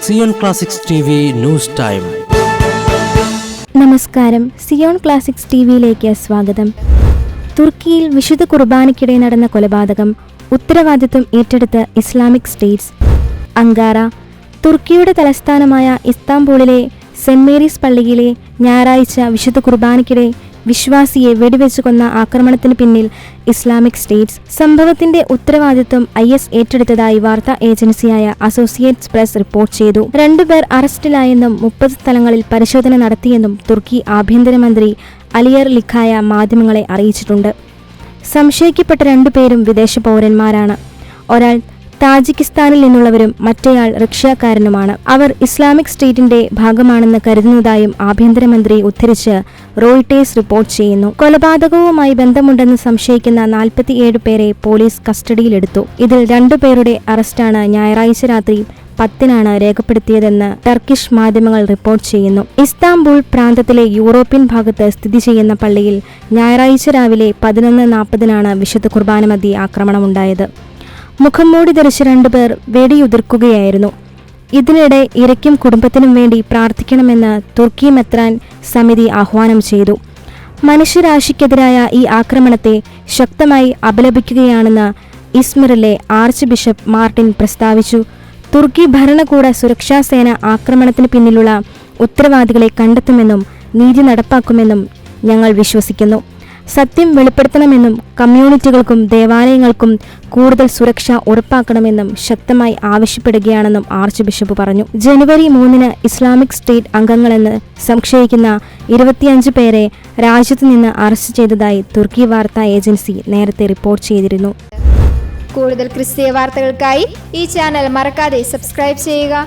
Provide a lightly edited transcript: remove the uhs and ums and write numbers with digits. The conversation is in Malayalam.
Zion classics TV news time. നമസ്കാരം, സിയോൺ ക്ലാസിക്സ് ടിവിയിലേക്ക് സ്വാഗതം. തുർക്കിയിൽ വിശുദ്ധ കുർബാനയ്ക്കിടെ നടന്ന കൊലപാതകം ഉത്തരവാദിത്വം ഏറ്റെടുത്ത് ഇസ്ലാമിക് സ്റ്റേറ്റ്സ്. അങ്കാറ. തുർക്കിയുടെ തലസ്ഥാനമായ ഇസ്താംബൂളിലെ സെന്റ് മേരീസ് പള്ളിയിലെ ഞായറാഴ്ച വിശുദ്ധ കുർബാനയ്ക്കിടെ വിശ്വാസിയെ വെടിവെച്ചു കൊന്ന ആക്രമണത്തിന് പിന്നിൽ ഇസ്ലാമിക് സ്റ്റേറ്റ്സ്. സംഭവത്തിന്റെ ഉത്തരവാദിത്വം IS ഏറ്റെടുത്തതായി വാർത്താ ഏജൻസിയായ അസോസിയേറ്റ്സ് പ്രസ് റിപ്പോർട്ട് ചെയ്തു. 2 പേർ അറസ്റ്റിലായെന്നും 30 സ്ഥലങ്ങളിൽ പരിശോധന നടത്തിയെന്നും തുർക്കി ആഭ്യന്തരമന്ത്രി അലിയർ ലിഖായ മാധ്യമങ്ങളെ അറിയിച്ചിട്ടുണ്ട്. സംശയിക്കപ്പെട്ട 2 പേരും വിദേശ പൗരന്മാരാണ്. ഒരാൾ താജിക്കിസ്ഥാനിൽ നിന്നുള്ളവരും മറ്റേയാൾ റഷ്യക്കാരനുമാണ്. അവർ ഇസ്ലാമിക് സ്റ്റേറ്റിന്റെ ഭാഗമാണെന്ന് കരുതുന്നതായും ആഭ്യന്തരമന്ത്രി ഉദ്ധരിച്ച് റോയിട്ടേഴ്സ് റിപ്പോർട്ട് ചെയ്യുന്നു. കൊലപാതകവുമായി ബന്ധമുണ്ടെന്ന് സംശയിക്കുന്ന 47 പേരെ പോലീസ് കസ്റ്റഡിയിലെടുത്തു. ഇതിൽ 2 പേരുടെ അറസ്റ്റാണ് ഞായറാഴ്ച രാത്രി 10-നാണ് രേഖപ്പെടുത്തിയതെന്ന് ടർക്കിഷ് മാധ്യമങ്ങൾ റിപ്പോർട്ട് ചെയ്യുന്നു. ഇസ്താംബൂൾ പ്രാന്തത്തിലെ യൂറോപ്യൻ ഭാഗത്ത് സ്ഥിതി ചെയ്യുന്ന പള്ളിയിൽ ഞായറാഴ്ച രാവിലെ 11:40-നാണ് വിശുദ്ധ കുർബാന മധ്യേ ആക്രമണമുണ്ടായത്. മുഖം മൂടി ധരിച്ച 2 പേർ വെടിയുതിർക്കുകയായിരുന്നു. ഇതിനിടെ ഇരയ്ക്കും കുടുംബത്തിനും വേണ്ടി പ്രാർത്ഥിക്കണമെന്ന് തുർക്കി മെത്രാൻ സമിതി ആഹ്വാനം ചെയ്തു. മനുഷ്യരാശിക്കെതിരായ ഈ ആക്രമണത്തെ ശക്തമായി അപലപിക്കുകയാണെന്ന് ഇസ്മിറിലെ ആർച്ച് ബിഷപ്പ് മാർട്ടിൻ പ്രസ്താവിച്ചു. തുർക്കി ഭരണകൂട സുരക്ഷാ സേന ആക്രമണത്തിന് പിന്നിലുള്ള ഉത്തരവാദികളെ കണ്ടെത്തുമെന്നും നീതി നടപ്പാക്കുമെന്നും ഞങ്ങൾ വിശ്വസിക്കുന്നു. സത്യം വെളിപ്പെടുത്തണമെന്നും കമ്മ്യൂണിറ്റികൾക്കും ദേവാലയങ്ങൾക്കും കൂടുതൽ സുരക്ഷ ഉറപ്പാക്കണമെന്നും ശക്തമായി ആവശ്യപ്പെടുകയാണെന്നും ആർച്ച് ബിഷപ്പ് പറഞ്ഞു. ജനുവരി 3-ന് ഇസ്ലാമിക് സ്റ്റേറ്റ് അംഗങ്ങളെന്ന് സംശയിക്കുന്ന 25 പേരെ രാജ്യത്തു നിന്ന് അറസ്റ്റ് ചെയ്തതായി തുർക്കി വാർത്താ ഏജൻസി നേരത്തെ റിപ്പോർട്ട് ചെയ്തിരുന്നു. കൂടുതൽ ക്രിസ്തീയ വാർത്തകൾക്കായി ഈ ചാനൽ മറക്കാതെ സബ്സ്ക്രൈബ് ചെയ്യുക.